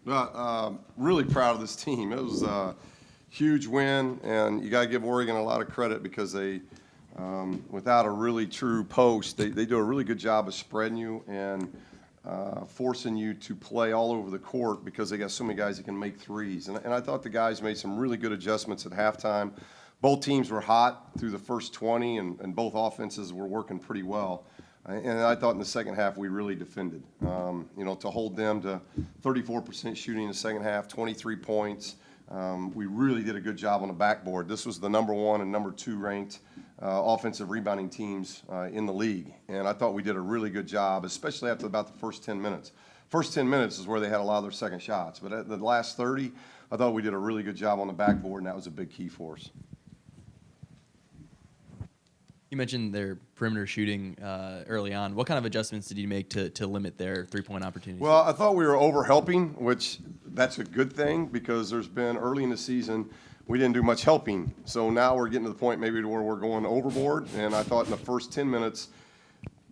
Really proud of this team. It was a huge win, and you got to give Oregon a lot of credit because they, without a really true post, they do a really good job of spreading you and forcing you to play all over the court because they got so many guys that can make threes. And I thought the guys made some really good adjustments at halftime. Both teams were hot through the first 20, and both offenses were working pretty well. And I thought in the second half we really defended. To hold them to 34% shooting in the second half, 23 points. We really did a good job on the backboard. This was the number 1 and number 2 ranked offensive rebounding teams in the league. And I thought we did a really good job, especially after about the first 10 minutes. First 10 minutes is where they had a lot of their second shots. But at the last 30, I thought we did a really good job on the backboard, and that was a big key for us. You mentioned their perimeter shooting early on. What kind of adjustments did you make to limit their three-point opportunities? Well, I thought we were over-helping, which that's a good thing because there's been early in the season we didn't do much helping. So now we're getting to the point maybe to where we're going overboard. And I thought in the first 10 minutes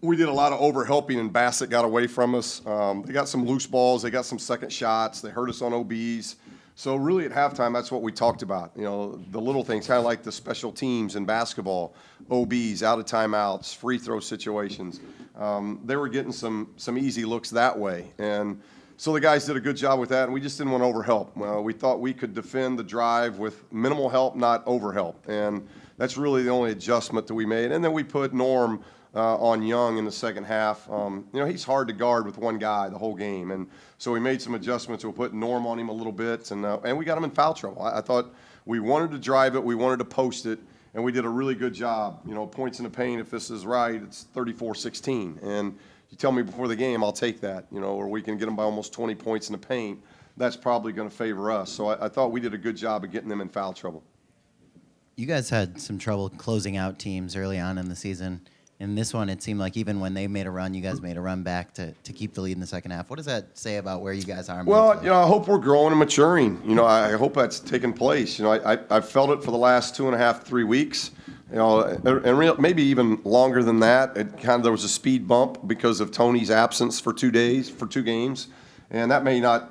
we did a lot of over-helping, and Bassett got away from us. They got some loose balls. They got some second shots. They hurt us on OBs. So really at halftime, that's what we talked about. The little things, kind of like the special teams in basketball, OBs, out of timeouts, free throw situations. They were getting some easy looks that way. And so the guys did a good job with that, and we just didn't want to overhelp. We thought we could defend the drive with minimal help, not overhelp. And that's really the only adjustment that we made. And then we put Norm on Young in the second half. He's hard to guard with one guy the whole game. And so we made some adjustments. We'll put Norm on him a little bit, and we got him in foul trouble. I thought we wanted to drive it. We wanted to post it, and we did a really good job. Points in the paint, if this is right, it's 34-16. And you tell me before the game, I'll take that, or we can get them by almost 20 points in the paint. That's probably going to favor us. So I thought we did a good job of getting them in foul trouble. You guys had some trouble closing out teams early on in the season. In this one, it seemed like even when they made a run, you guy made a run back to keep the lead in the second half. What does that say about where you guys are? Well, I hope we're growing and maturing. I hope that's taking place. I've felt it for the last 2.5, 3 weeks. And maybe even longer than that. There was a speed bump because of Tony's absence for 2 games, and that may not.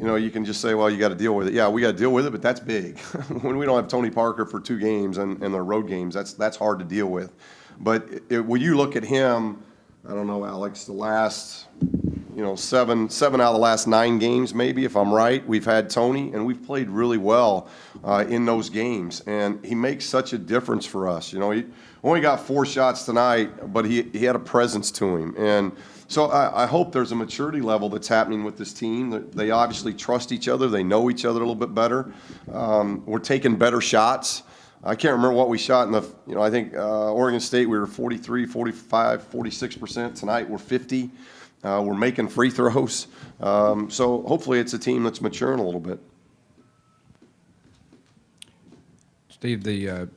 You can just say, well, you got to deal with it. Yeah, we got to deal with it, but that's big. When we don't have Tony Parker for 2 games and they're road games, that's hard to deal with. But when you look at him, I don't know, Alex, the last, 7 out of the last 9 games, maybe, if I'm right, we've had Tony, and we've played really well in those games. And he makes such a difference for us. He only got 4 shots tonight, but he had a presence to him. And so I hope there's a maturity level that's happening with this team. They obviously trust each other. They know each other a little bit better. We're taking better shots. I can't remember what we shot in I think Oregon State, we were 43, 45, 46%. Tonight we're 50. We're making free throws. So hopefully it's a team that's maturing a little bit. Steve, a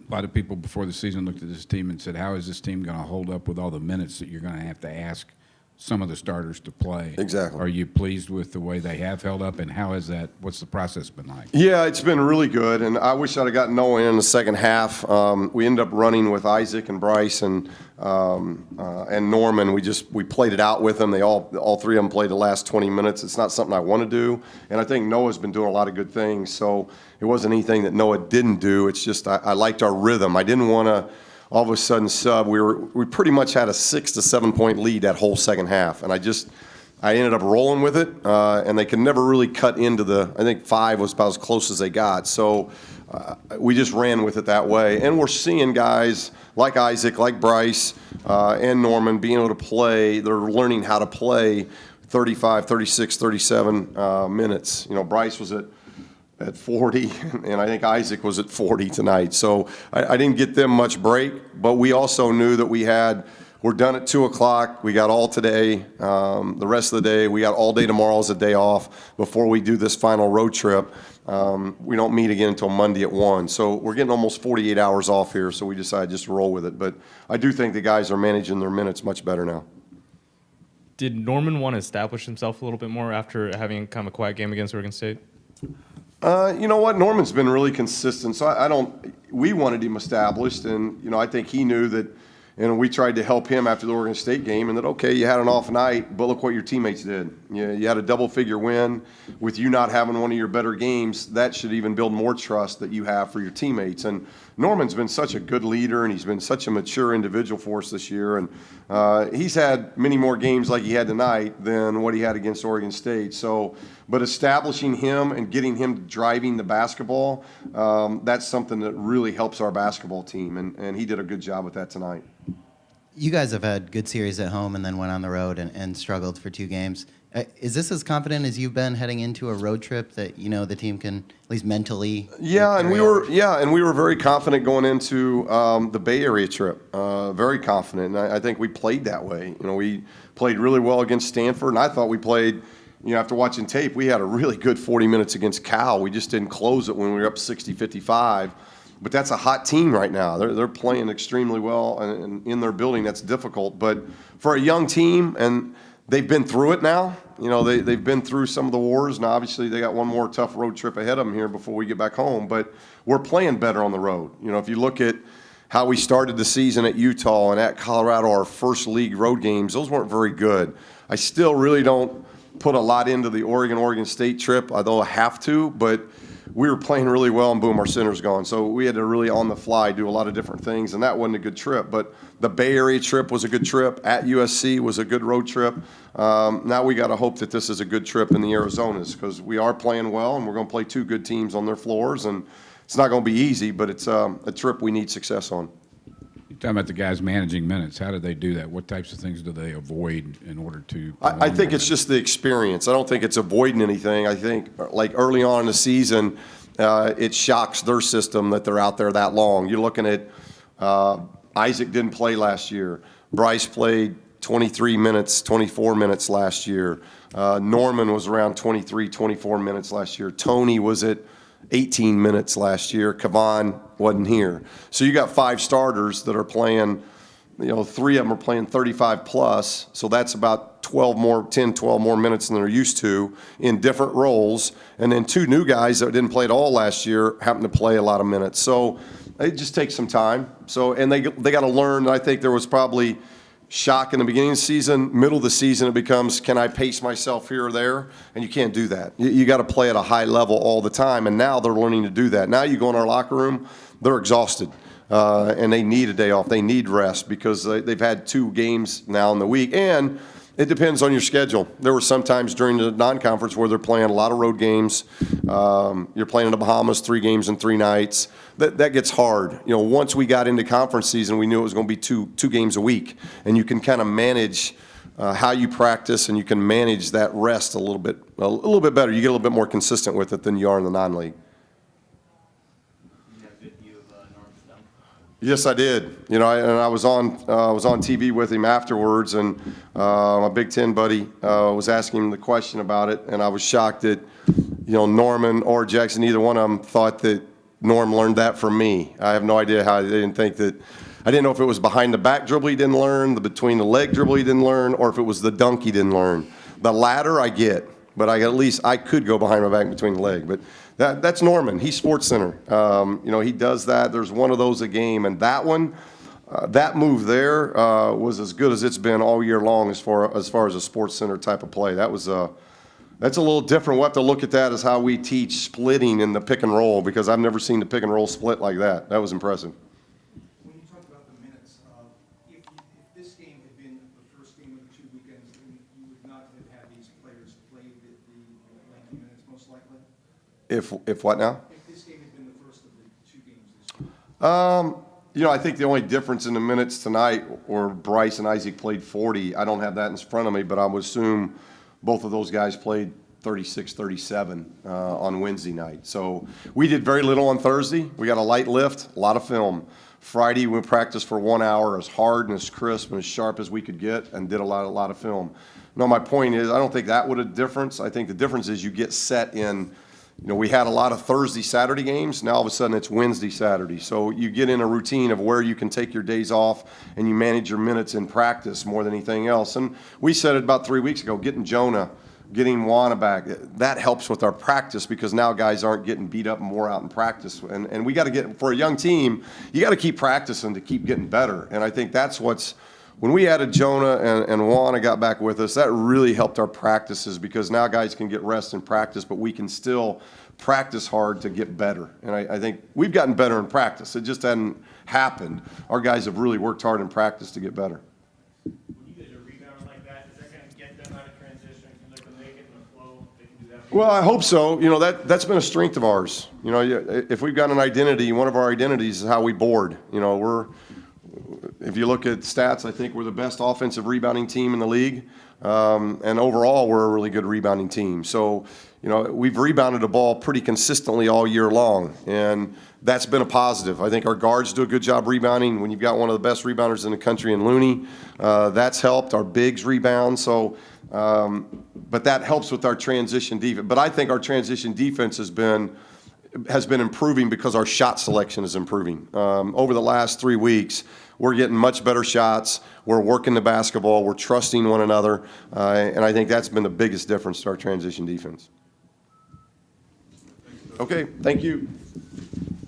lot of people before the season looked at this team and said, how is this team going to hold up with all the minutes that you're going to have to ask some of the starters to play? Exactly. Are you pleased with the way they have held up, and what's the process been like? Yeah, it's been really good, and I wish I'd have gotten Noah in the second half. We ended up running with Isaac and Bryce and Norman. We played it out with them. They all 3 of them played the last 20 minutes. It's not something I want to do, and I think Noah's been doing a lot of good things, so it wasn't anything that Noah didn't do. It's just I liked our rhythm. I didn't want to all of a sudden sub. We pretty much had a 6 to 7 point lead that whole second half, and I ended up rolling with it, and they could never really cut into I think 5 was about as close as they got. So we just ran with it that way, and we're seeing guys like Isaac, like Bryce, and Norman being able to play. They're learning how to play 35, 36, 37 minutes. Bryce was at 40, and I think Isaac was at 40 tonight. So I didn't get them much break, but we also knew that we're done at 2 o'clock. We got all today, the rest of the day. We got all day tomorrow as a day off before we do this final road trip. We don't meet again until Monday at 1. So we're getting almost 48 hours off here, so we decided just to roll with it. But I do think the guys are managing their minutes much better now. Did Norman want to establish himself a little bit more after having kind of a quiet game against Oregon State? You know what? Norman's been really consistent. So we wanted him established, and I think he knew that And we tried to help him after the Oregon State game, and that, okay, you had an off night, but look what your teammates did. You had a double-figure win. With you not having one of your better games, that should even build more trust that you have for your teammates. And Norman's been such a good leader, and he's been such a mature individual for us this year. And he's had many more games like he had tonight than what he had against Oregon State. So, but establishing him and getting him driving the basketball, that's something that really helps our basketball team, and he did a good job with that tonight. You guys have had good series at home and then went on the road and struggled for 2 games. Is this as confident as you've been heading into a road trip that the team can at least mentally? Yeah, and we were very confident going into the Bay Area trip. Very confident, and I think we played that way. We played really well against Stanford, and I thought we played. After watching tape, we had a really good 40 minutes against Cal. We just didn't close it when we were up 60-55. But that's a hot team right now. They're playing extremely well, and in their building, that's difficult. But for a young team, and they've been through it now. They've been through some of the wars, and obviously they got one more tough road trip ahead of them here before we get back home. But we're playing better on the road. If you look at how we started the season at Utah and at Colorado, our first league road games, those weren't very good. I still really don't put a lot into the Oregon State trip, although I have to, but we were playing really well, and boom, our center's gone. So we had to really on the fly do a lot of different things, and that wasn't a good trip. But the Bay Area trip was a good trip. At USC was a good road trip. Now we got to hope that this is a good trip in the Arizonas, because we are playing well, and we're going to play 2 good teams on their floors, and it's not going to be easy, but it's a trip we need success on. You're talking about the guys managing minutes. How do they do that? What types of things do they avoid in order to? I think it's just the experience. I don't think it's avoiding anything. I think, like early on in the season, it shocks their system that they're out there that long. You're looking at Isaac didn't play last year. Bryce played 23 minutes, 24 minutes last year. Norman was around 23, 24 minutes last year. Tony was at 18 minutes last year. Kavan wasn't here. So you got 5 starters that are playing, 3 of them are playing 35 plus. So that's about 12 more minutes than they're used to in different roles. And then 2 new guys that didn't play at all last year happen to play a lot of minutes. So it just takes some time. And they got to learn. I think there was probably shock in the beginning of the season. Middle of the season, it becomes, can I pace myself here or there? And you can't do that. You got to play at a high level all the time, and now they're learning to do that. Now you go in our locker room, they're exhausted, and they need a day off. They need rest because they've had 2 games now in the week, and it depends on your schedule. There were some times during the non-conference where they're playing a lot of road games. You're playing in the Bahamas 3 games in 3 nights. That gets hard. Once we got into conference season, we knew it was going to be two games a week, and you can kind of manage how you practice, and you can manage that rest a little bit better. You get a little bit more consistent with it than you are in the non-league. Yes, I did. I was on TV with him afterwards, and my Big Ten buddy was asking him the question about it, and I was shocked that Norman or Jackson, either one of them, thought that Norm learned that from me. I have no idea how they didn't think that. I didn't know if it was behind the back dribble he didn't learn, the between the leg dribble he didn't learn, or if it was the dunk he didn't learn. The latter I get, but I could go behind my back between the leg, but. That's Norman. He's Sports Center. He does that. There's one of those a game, and that one, that move there was as good as it's been all year long as far as a Sports Center type of play. That's a little different. We'll have to look at that as how we teach splitting in the pick and roll, because I've never seen the pick and roll split like that. That was impressive. When you talk about the minutes, if this game had been the first game of the 2 weekends, then you would not have had these players play the lengthy minutes, most likely. If what now? If this game had been the first of the 2 games this year. I think the only difference in the minutes tonight were Bryce and Isaac played 40. I don't have that in front of me, but I would assume both of those guys played 36, 37 on Wednesday night. So we did very little on Thursday. We got a light lift, a lot of film. Friday we practiced for 1 hour, as hard and as crisp and as sharp as we could get, and did a lot of film. No, my point is, I don't think that would have difference. I think the difference is you get set in. We had a lot of Thursday, Saturday games. Now all of a sudden it's Wednesday, Saturday. So you get in a routine of where you can take your days off and you manage your minutes in practice more than anything else. And we said it about 3 weeks ago, getting Jonah getting Juana back, that helps with our practice because now guys aren't getting beat up and wore out in practice. And we got to get, for a young team, you got to keep practicing to keep getting better. And I think that's what's, when we added Jonah and Juana got back with us, that really helped our practices because now guys can get rest in practice, but we can still practice hard to get better. And I think we've gotten better in practice. It just hadn't happened. Our guys have really worked hard in practice to get better. When you guys are rebounding like that, is that going to get them out of transition? Can they can make it in the flow? They can do that. Well, I hope so. You know, that's been a strength of ours. You know, if we've got an identity, one of our identities is how we board. You know, if you look at stats, I think we're the best offensive rebounding team in the league. And overall, we're a really good rebounding team. So, you know, we've rebounded the ball pretty consistently all year long, and that's been a positive. I think our guards do a good job rebounding. When you've got one of the best rebounders in the country in Looney, that's helped. Our bigs rebound. So, but that helps with our transition defense. But I think our transition defense has been improving because our shot selection is improving. Over the last 3 weeks, we're getting much better shots. We're working the basketball. We're trusting one another. And I think that's been the biggest difference to our transition defense. Okay, thank you.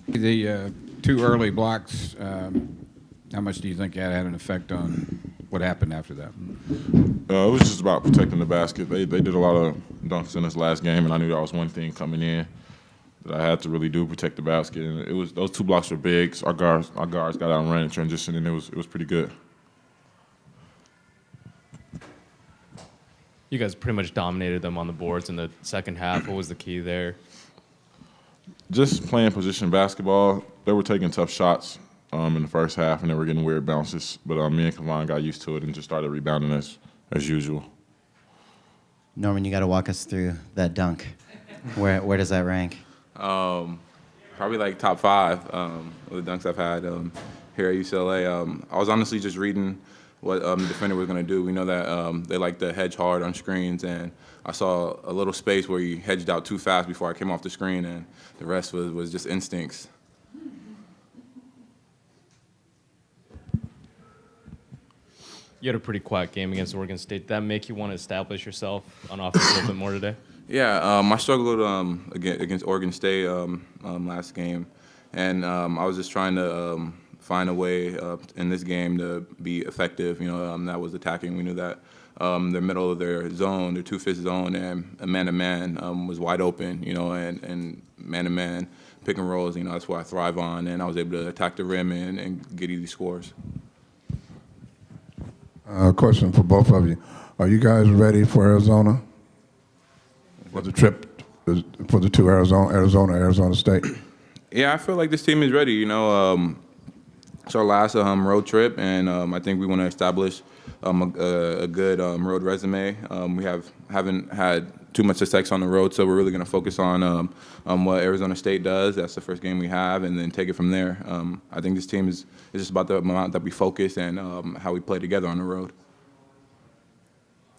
The 2 early blocks, how much do you think that had an effect on what happened after that? It was just about protecting the basket. They did a lot of dunks in this last game, and I knew that was one thing coming in that I had to really do, protect the basket. And it was, those 2 blocks were big. So our guards got out and ran in transition, and it was pretty good. You guys pretty much dominated them on the boards in the second half. What was the key there? Just playing position basketball. They were taking tough shots in the first half, and they were getting weird bounces. But me and Kavon got used to it and just started rebounding as usual. Norman, you got to walk us through that dunk. Where does that rank? Probably like top 5 of the dunks I've had here at UCLA. I was honestly just reading what the defender was going to do. We know that they like to hedge hard on screens, and I saw a little space where he hedged out too fast before I came off the screen, and the rest was just instincts. You had a pretty quiet game against Oregon State. Did that make you want to establish yourself on offense a little bit more today? Yeah, I struggled against Oregon State last game, and I was just trying to find a way in this game to be effective. You know, that was attacking. We knew that the middle of their zone, their 2-5 zone, and man-to-man was wide open. You know, and man-to-man pick and rolls. You know, that's what I thrive on, and I was able to attack the rim and get easy scores. Question for both of you: are you guys ready for Arizona? For the trip, for the 2 Arizona State? Yeah, I feel like this team is ready. You know, it's our last road trip, and I think we want to establish a good road resume. We haven't had too much success on the road, so we're really going to focus on what Arizona State does. That's the first game we have, and then take it from there. I think this team is just about the amount that we focus and how we play together on the road.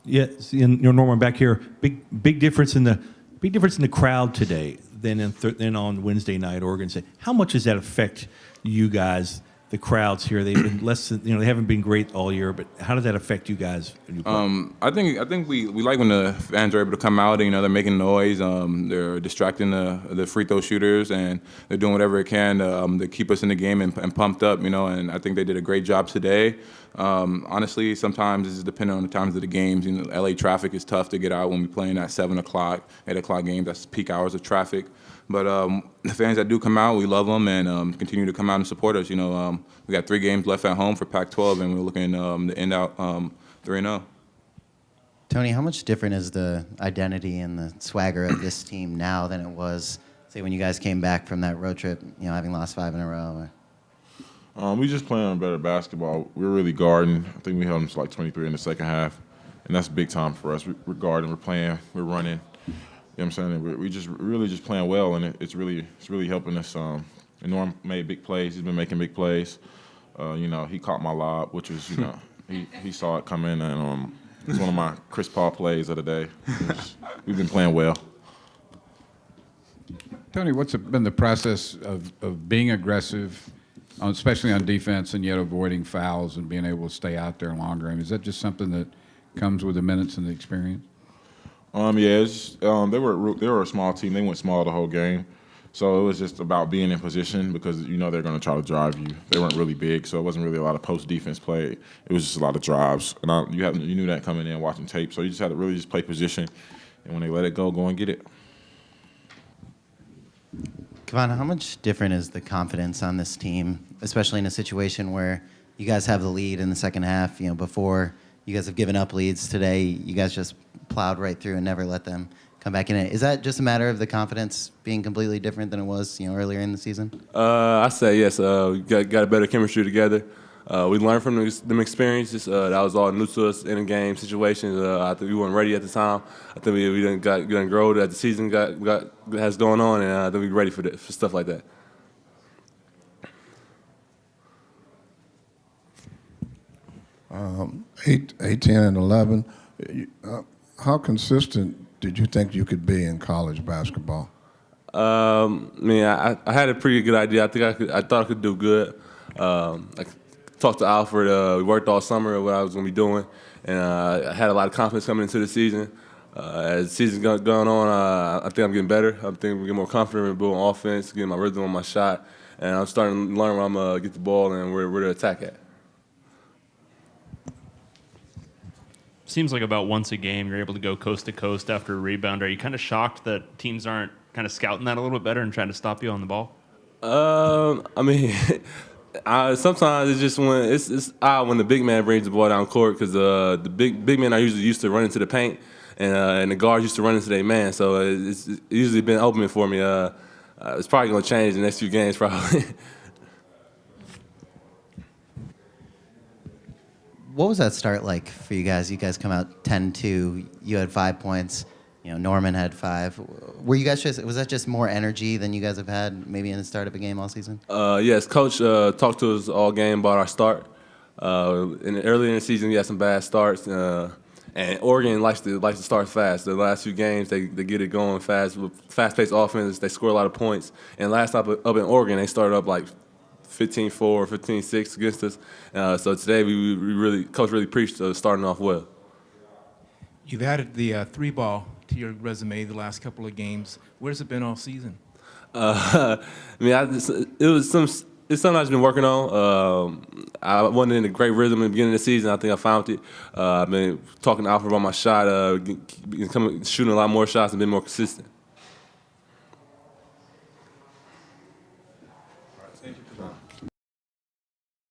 Yes, and Norman back here. Big difference in the crowd today than on Wednesday night, Oregon State. How much does that affect you guys? The crowds here, they've been less than, they haven't been great all year, but how does that affect you guys when you play? I think we like when the fans are able to come out. You know, they're making noise. They're distracting the free throw shooters, and they're doing whatever they can to keep us in the game and pumped up. You know, and I think they did a great job today. Honestly, sometimes this is dependent on the times of the games. You know, LA traffic is tough to get out when we're playing at 7 o'clock, 8 o'clock games. That's peak hours of traffic. But the fans that do come out, we love them, and continue to come out and support us. You know, we got 3 games left at home for Pac-12, and we're looking to end out 3-0. Tony, how much different is the identity and the swagger of this team now than it was, say, when you guys came back from that road trip, having lost 5 in a row? We just playing on better basketball. We're really guarding. I think we held them to like 23 in the second half, and that's big time for us. We're guarding, we're playing, we're running. You know what I'm saying? We just really just playing well, and it's really helping us. And Norm made big plays. He's been making big plays. He caught my lob, which was, he saw it coming, and it's one of my Chris Paul plays of the day. We've been playing well. Tony, what's been the process of being aggressive, especially on defense, and yet avoiding fouls and being able to stay out there longer? I mean, is that just something that comes with the minutes and the experience? Yeah, they were a small team. They went small the whole game, so it was just about being in position because they're going to try to drive you. They weren't really big, so it wasn't really a lot of post defense play. It was just a lot of drives, and you knew that coming in watching tape. So you just had to really just play position, and when they let it go and get it. Kevon, how much different is the confidence on this team, especially in a situation where you guys have the lead in the second half? Before you guys have given up leads today, you guys just plowed right through and never let them come back in it. Is that just a matter of the confidence being completely different than it was, earlier in the season? I say yes. We got a better chemistry together. We learned from them experiences. That was all new to us in a game situations. I think we weren't ready at the time. I think we didn't grow as the season has going on, and I think we're ready for stuff like that. 8, 10, and 11. How consistent did you think you could be in college basketball? I had a pretty good idea. I thought I could do good. I talked to Alfred. We worked all summer what I was going to be doing, and I had a lot of confidence coming into the season. As the season's going on, I think I'm getting better. I think I'm getting more confident in building offense, getting my rhythm on my shot, and I'm starting to learn where I'm going to get the ball and where to attack at. Seems like about once a game you're able to go coast to coast after a rebound. Are you kind of shocked that teams aren't kind of scouting that a little bit better and trying to stop you on the ball? Sometimes it's just when it's odd when the big man brings the ball down court because the big men are usually used to running to the paint and the guards used to run into their man. So it's usually been open for me. It's probably going to change the next few games probably. What was that start like for you guys? You guys come out 10-2. You had 5 points. Norman had 5. Was that just more energy than you guys have had maybe in the start of a game all season? Yes, Coach talked to us all game about our start. Early in the season, we had some bad starts, and Oregon likes to start fast. The last few games, they get it going fast with fast-paced offense. They score a lot of points. And last time up in Oregon, they started up like 15-4, 15-6 against us. So today, Coach really preached starting off well. You've added the 3-ball to your resume the last couple of games. Where's it been all season? It's something I've been working on. I wasn't in a great rhythm in the beginning of the season. I think I found it. I've been talking to Alfred about my shot, shooting a lot more shots and been more consistent.